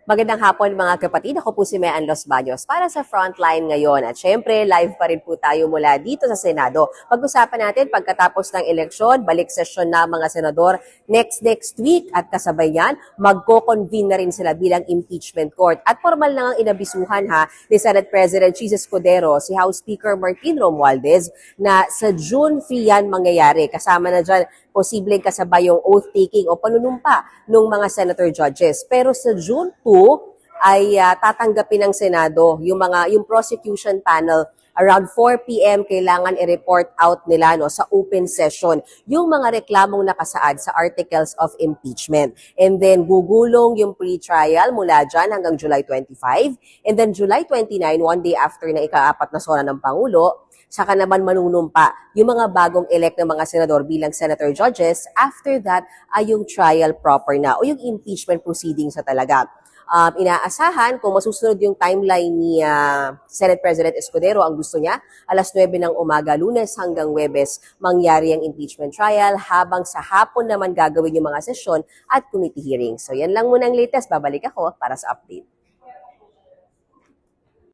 Magandang hapon mga kapatid. Ako po si Mean Los Baños para sa Frontline ngayon. At syempre, live pa rin po tayo mula dito sa Senado. Pag-usapan natin pagkatapos ng eleksyon, balik sesyon na mga senador next week. At kasabay yan, magko-convene na rin sila bilang impeachment court. At formal na ang inabisuhan ni Senate President Chis Escudero, si House Speaker Martin Romualdez, na sa June 3 yan mangyayari. Kasama na dyan posibleng kasabay yung oath-taking o panunumpa ng mga senator judges. Pero sa June 2 ay tatanggapin ng Senado yung prosecution panel around 4 p.m. kailangan i-report out nila sa open session yung mga reklamong nakasaad sa articles of impeachment. And then gugulong yung pre-trial mula dyan hanggang July 25. And then July 29, one day after na ika-4 na sona ng Pangulo, saka naman manunumpa yung mga bagong elect na mga senador bilang senator judges. After that ay yung trial proper na o yung impeachment proceedings na talaga. Inaasahan kung masusunod yung timeline ni Senate President Escudero, ang gusto niya, alas 9 ng umaga, Lunes hanggang Huwebes, mangyari ang impeachment trial habang sa hapon naman gagawin yung mga sesyon at committee hearings. So yan lang muna ang latest. Babalik ako para sa update.